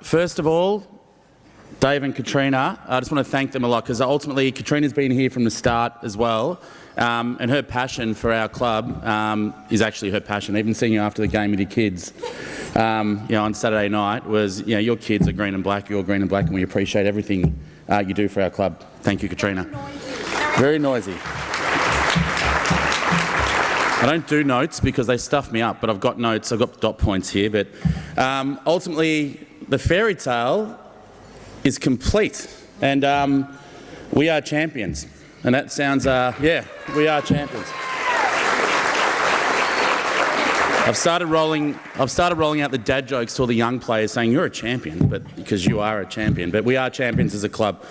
First of all, Dave and Katrina, I just want to thank them a lot because ultimately Katrina's been here from the start as well, and her passion for our club is actually her passion. Even seeing you after the game with your kids, on Saturday night was, your kids are green and black, you're green and black, and we appreciate everything you do for our club. Thank you, Katrina. Very noisy. I don't do notes because they stuff me up, but I've got notes, I've got dot points here, but ultimately the fairy tale is complete, and we are champions. And that sounds, we are champions. I've started rolling out the dad jokes to all the young players saying you're a champion, but because you are a champion. But we are champions as a club.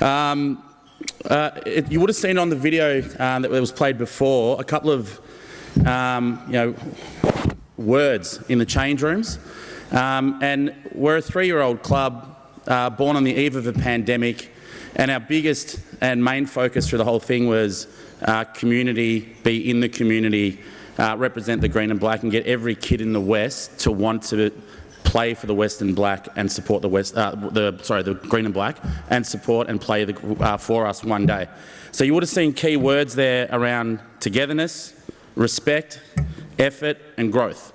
You would have seen on the video that was played before a couple of words in the change rooms, and we're a 3-year-old club. Born on the eve of a pandemic, and our biggest and main focus through the whole thing was community, be in the community, represent the green and black, and get every kid in the West to want to play for the West and Black and support the green and black, and support and play for us one day. So you would have seen key words there around togetherness, respect, effort, and growth.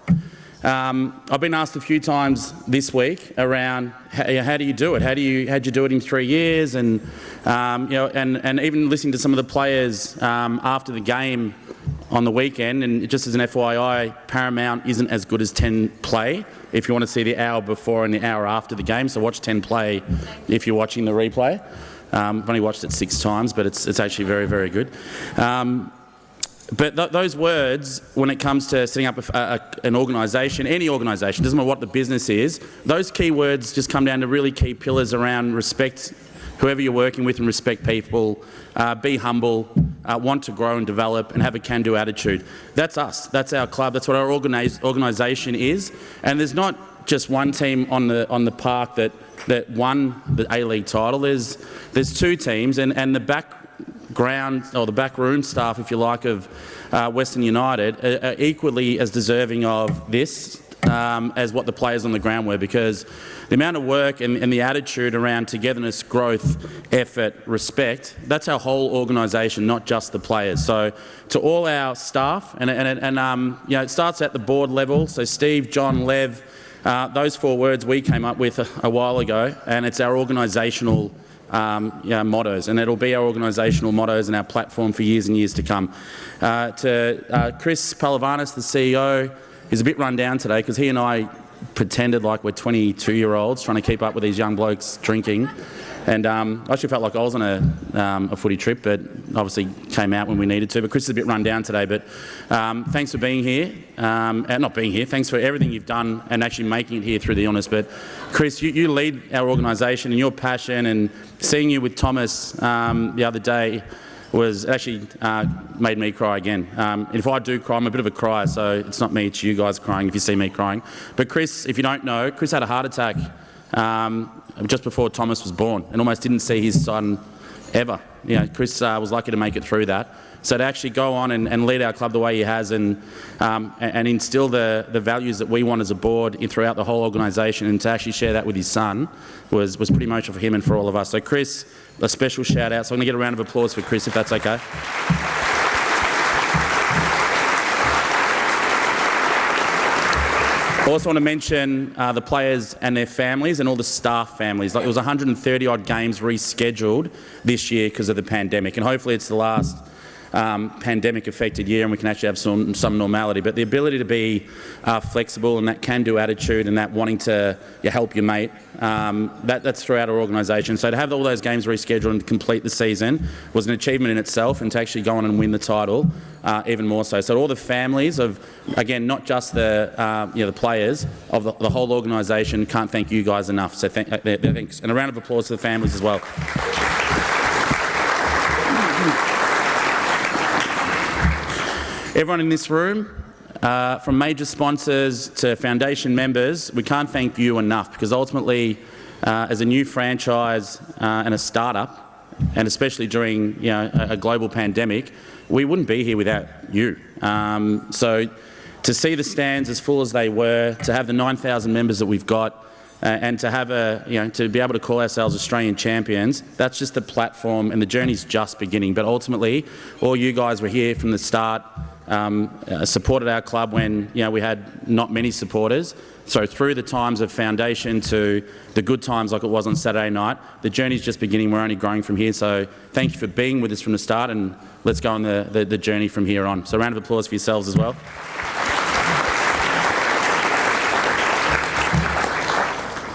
I've been asked a few times this week around how do you do it? How'd you do it in 3 years? And and even listening to some of the players after the game on the weekend. And just as an FYI, Paramount isn't as good as 10 play. If you want to see the hour before and the hour after the game, so watch 10 play if you're watching the replay. I've only watched it 6 times, but it's actually very, very good. But those words, when it comes to setting up an organisation, any organisation, doesn't matter what the business is, those key words just come down to really key pillars around respect whoever you're working with and respect people, be humble, want to grow and develop, and have a can-do attitude. That's us. That's our club. That's what our organisation is. And there's not just one team on the park that won the A-League title. There's 2 teams, and the background, or the backroom staff, if you like, of Western United are equally as deserving of this as what the players on the ground were, because the amount of work and the attitude around togetherness, growth, effort, respect, that's our whole organisation, not just the players. So to all our staff, and it starts at the board level, so Steve, John, Lev, those 4 words we came up with a while ago, and it's our organisational mottos, and it'll be our organisational mottos and our platform for years and years to come. To Chris Palavanis, the CEO, he's a bit run down today because he and I pretended like we're 22-year-olds trying to keep up with these young blokes drinking, and I actually felt like I was on a footy trip, but obviously came out when we needed to. But Chris is a bit run down today, but thanks for being here, and not being here, thanks for everything you've done and actually making it here through the Honours. But Chris, you lead our organisation, and your passion, and seeing you with Thomas the other day was actually made me cry again. If I do cry, I'm a bit of a crier, so it's not me, it's you guys crying if you see me crying. But Chris, if you don't know, Chris had a heart attack just before Thomas was born, and almost didn't see his son ever. Chris was lucky to make it through that. So to actually go on and lead our club the way he has, and instill the values that we want as a board throughout the whole organisation, and to actually share that with his son was pretty emotional for him and for all of us. So Chris, a special shout out. So I'm going to get a round of applause for Chris, if that's okay. I also want to mention the players and their families, and all the staff families. Like, there was 130 odd games rescheduled this year because of the pandemic, and hopefully it's the last pandemic-affected year and we can actually have some normality. But the ability to be flexible, and that can-do attitude, and that wanting to help your mate, that's throughout our organisation. So to have all those games rescheduled and complete the season was an achievement in itself, and to actually go on and win the title, even more so. So all the families of, again, not just the players, of the whole organisation, can't thank you guys enough. So thanks, and a round of applause to the families as well. Everyone in this room, from major sponsors to foundation members, we can't thank you enough, because ultimately, as a new franchise and a startup, and especially during a global pandemic, we wouldn't be here without you. So to see the stands as full as they were, to have the 9,000 members that we've got, and to have to be able to call ourselves Australian champions, that's just the platform, and the journey's just beginning. But ultimately, all you guys were here from the start, supported our club when we had not many supporters. So through the times of foundation to the good times like it was on Saturday night, the journey's just beginning. We're only growing from here. So thank you for being with us from the start, and let's go on the journey from here on. So a round of applause for yourselves as well.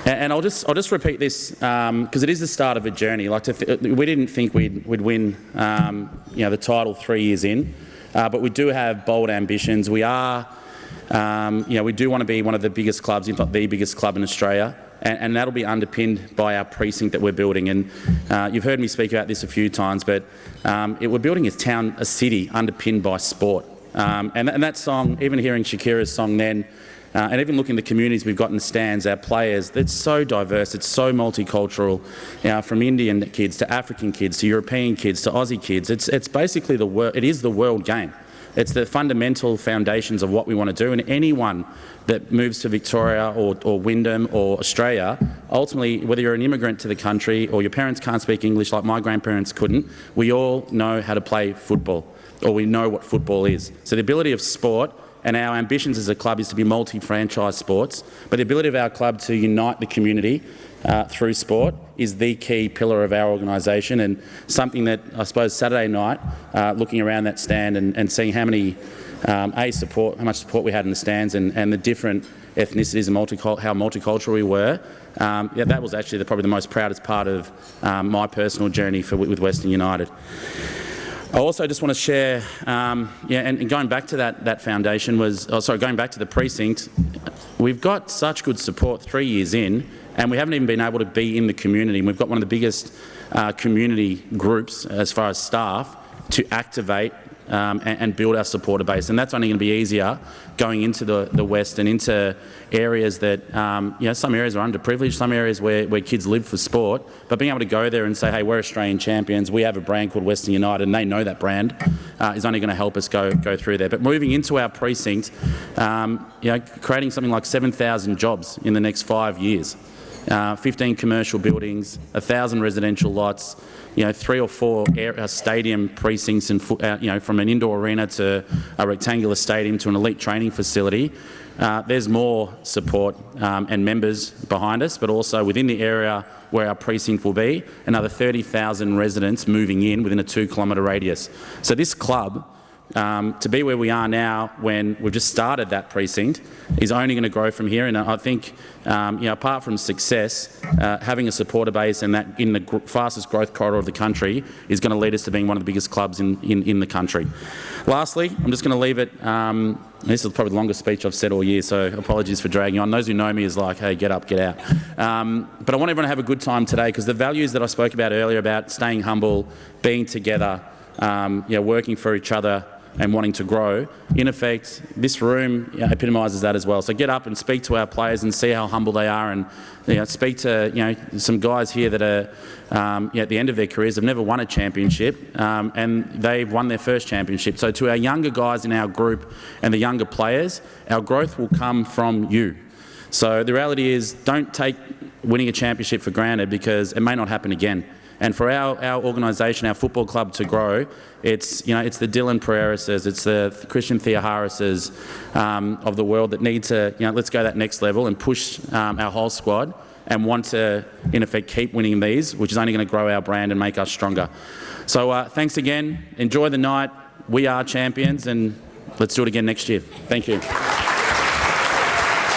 And I'll just repeat this because it is the start of a journey. We didn't think we'd win the title 3 years in, but we do have bold ambitions. We are, we do want to be one of the biggest clubs, if not the biggest club in Australia, and that'll be underpinned by our precinct that we're building. And you've heard me speak about this a few times, but we're building a city underpinned by sport. And that song, even hearing Shakira's song then, and even looking at the communities we've got in the stands, our players, it's so diverse, it's so multicultural, from Indian kids to African kids to European kids to Aussie kids. It's basically it is the world game. It's the fundamental foundations of what we want to do, and anyone that moves to Victoria or Wyndham or Australia, ultimately, whether you're an immigrant to the country or your parents can't speak English like my grandparents couldn't, we all know how to play football, or we know what football is. So the ability of sport, and our ambitions as a club is to be multi-franchise sports, but the ability of our club to unite the community through sport is the key pillar of our organisation, and something that I suppose Saturday night, looking around that stand and seeing how many how much support we had in the stands, and the different ethnicities and how multicultural we were, that was actually probably the most proudest part of my personal journey with Western United. I also just want to share, and going back to that foundation going back to the precinct, we've got such good support 3 years in, and we haven't even been able to be in the community. And we've got one of the biggest community groups as far as staff to activate and build our supporter base, and that's only going to be easier going into the West and into areas that, some areas are underprivileged, some areas where kids live for sport, but being able to go there and say, hey, we're Australian champions, we have a brand called Western United, and they know that brand, is only going to help us go through there. But moving into our precinct, creating something like 7,000 jobs in the next 5 years, 15 commercial buildings, 1,000 residential lots, 3 or 4 stadium precincts, and from an indoor arena to a rectangular stadium to an elite training facility. There's more support and members behind us, but also within the area where our precinct will be, another 30,000 residents moving in within a 2-kilometre radius. So this club, to be where we are now when we've just started that precinct, is only going to grow from here. And I think, apart from success, having a supporter base and that in the fastest growth corridor of the country is going to lead us to being one of the biggest clubs in the country. Lastly, I'm just going to leave it. This is probably the longest speech I've said all year, so apologies for dragging on. Those who know me is like, hey, get up, get out. But I want everyone to have a good time today, because the values that I spoke about earlier about staying humble, being together, working for each other, and wanting to grow, in effect, this room epitomises that as well. So get up and speak to our players and see how humble they are, and speak to some guys here that are at the end of their careers, have never won a championship, and they've won their first championship. So to our younger guys in our group and the younger players, our growth will come from you. So the reality is, don't take winning a championship for granted, because it may not happen again. And for our organisation, our football club to grow, it's the Dylan Pereiras, it's the Christian Theoharises of the world that need to, let's go that next level and push our whole squad and want to, in effect, keep winning these, which is only going to grow our brand and make us stronger. So thanks again. Enjoy the night. We are champions, and let's do it again next year. Thank you.